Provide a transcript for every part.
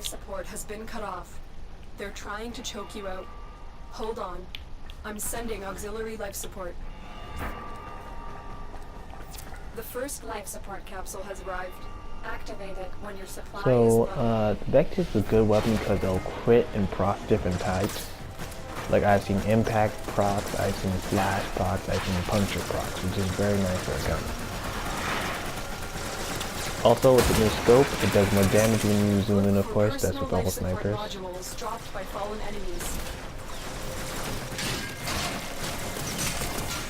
life support has been cut off. They're trying to choke you out. Hold on. I'm sending auxiliary life support. The first life support capsule has arrived. Activate it when your supply is low. Vectis is a good weapon because they'll crit and proc different types. Like I've seen impact procs, I've seen slash procs, I've seen puncture procs, which is very nice for a gun. Also, with the new scope, it does more damage when you zoom in, of course. That's with all snipers. Dropped by fallen enemies.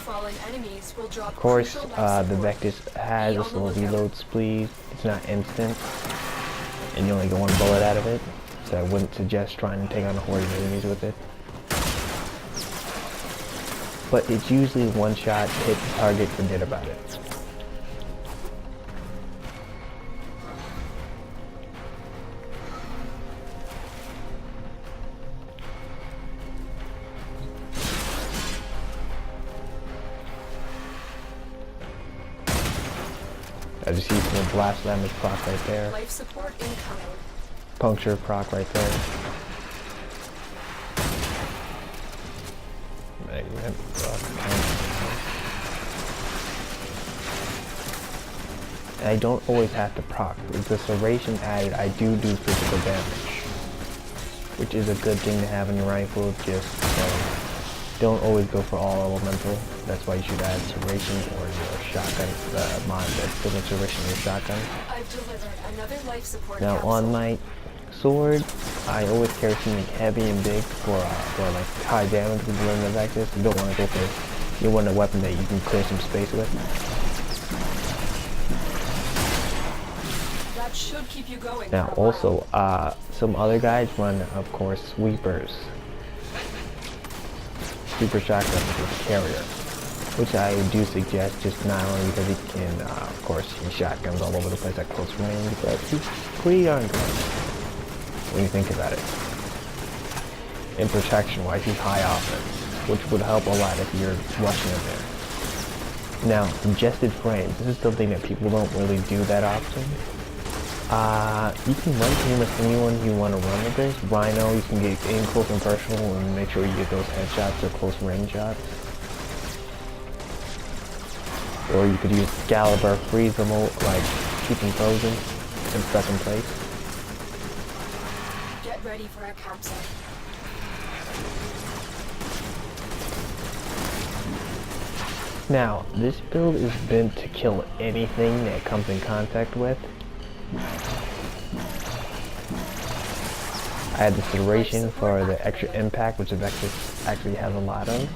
Fallen enemies will drop. Of course, the Vectis has a slow reload speed. It's not instant, and you only get one bullet out of it. So I wouldn't suggest trying to take on a horde of enemies with it. But it's usually one shot, hit the target, forget about it. As you see, some blast damage proc right there. Life support incoming. Puncture proc right there. And I don't always have to proc. With the serration added, I do physical damage, which is a good thing to have in your rifle. Just don't always go for all elemental. That's why you should add serration or your shotgun mod that's still in serration in your shotgun. I've delivered another life support now capsule. On my sword, I always carry something heavy and big for like high damage when you're in the Vectis. You don't want to go for, you want a weapon that you can clear some space with. That should keep you going. Now also, some other guys run, of course, sweepers. Sweeper shotguns with carrier, which I do suggest, just not only because he can, of course, use shotguns all over the place at close range, but he's pretty darn good when you think about it. In protection-wise, he's high offense, which would help a lot if you're rushing in there. Now, congested frames. This is something that people don't really do that often. You can run pretty much anyone you want to run with this. Rhino, you can get in close and personal and make sure you get those headshots or close range shots. Or you could use Excalibur, freeze remote, like keep them frozen and stuck in place. Get ready for a capsule. Now, this build is meant to kill anything that comes in contact with. I had the serration for the extra impact, which the Vectis actually has a lot of,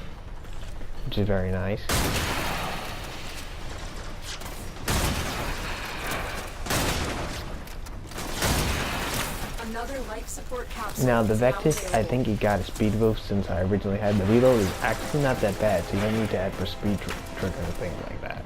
which is very nice. Another life support capsule. Now the Vectis, I think it got a speed boost since I originally had. The reload is actually not that bad, so you don't need to add for speed trigger and things like that.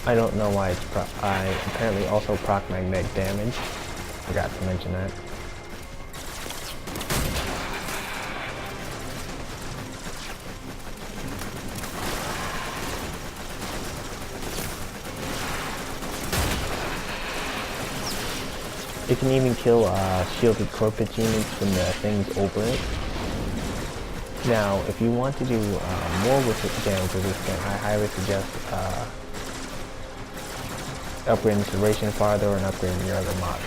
I don't know why it's I apparently also proc magnetic damage. Forgot to mention that. It can even kill shielded corporate units when the thing's over it. Now, if you want to do more with the damage of this gun, I highly suggest upgrading serration farther and upgrading your other mod.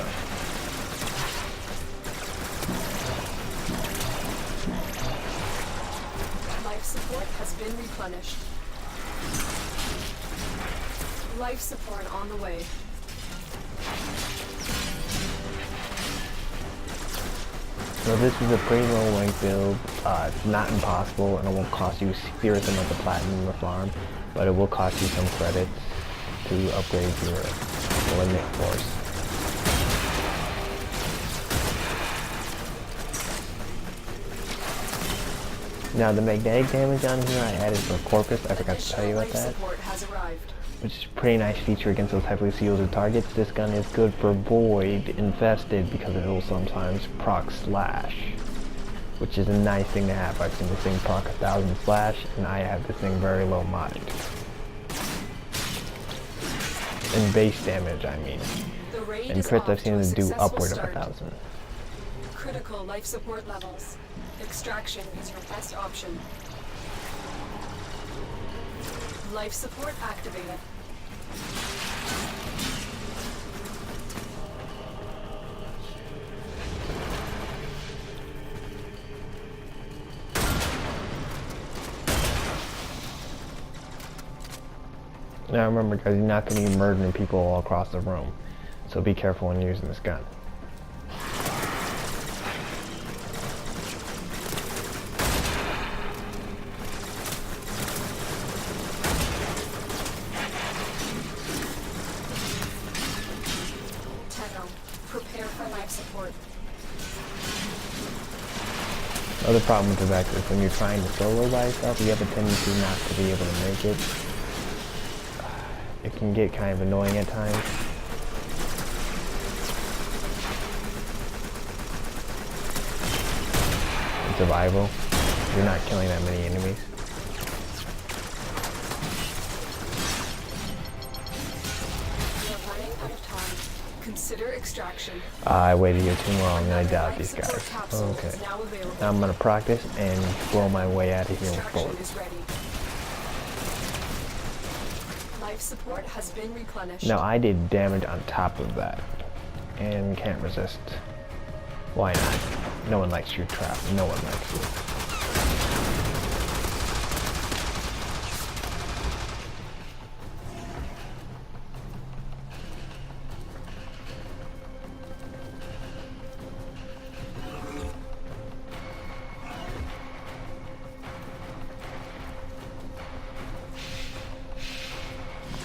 Life support has been replenished. Life support on the way. So this is a pretty low rank build. It's not impossible and it won't cost you a serious amount of platinum in the farm, but it will cost you some credits to upgrade your eliminate force. Now the magnetic damage on here I added for Corpus, I forgot to tell you about that. Which is a pretty nice feature against those heavily shielded targets. This gun is good for void infested because it will sometimes proc slash, which is a nice thing to have. I've seen this thing proc 1000 slash, and I have this thing very low modded. In base damage, I mean. And crits I've seen it do upward of 1000. Critical life support levels. Extraction is your best option. Life support activated. Now remember guys, you're not going to be murdering people all across the room, so be careful when using this gun. Prepare for life support. Another problem with the vector is when you're trying to solo by yourself, you have a tendency not to be able to make it. It can get kind of annoying at times. In survival, you're not killing that many enemies. Consider extraction. I waited here too long and I doubt these guys. Okay. Now I'm gonna practice and blow my way out of here with bullets. Life support has been replenished. Now I did damage on top of that and can't resist. Why not? No one likes your trap. No one likes you.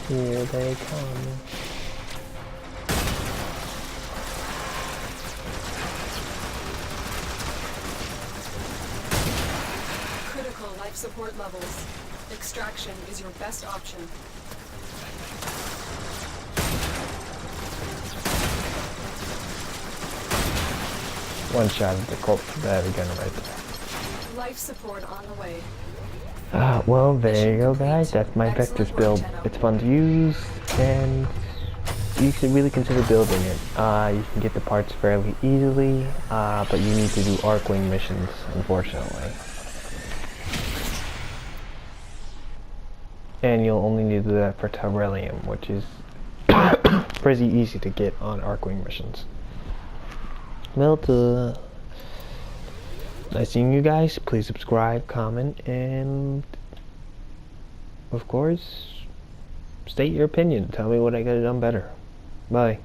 Here they come. Critical life support levels. Extraction is your best option. One shot at the corpse of that again right there. Life support on the way. Well, there you go, guys. That's my vectis build. It's fun to use, and you should really consider building it. You can get the parts fairly easily, but you need to do Arcwing missions, unfortunately. And you'll only need to do that for Tyrellium, which is pretty easy to get on Arcwing missions. Well, nice seeing you guys. Please subscribe, comment, and of course, state your opinion. Tell me what I could have done better. Bye.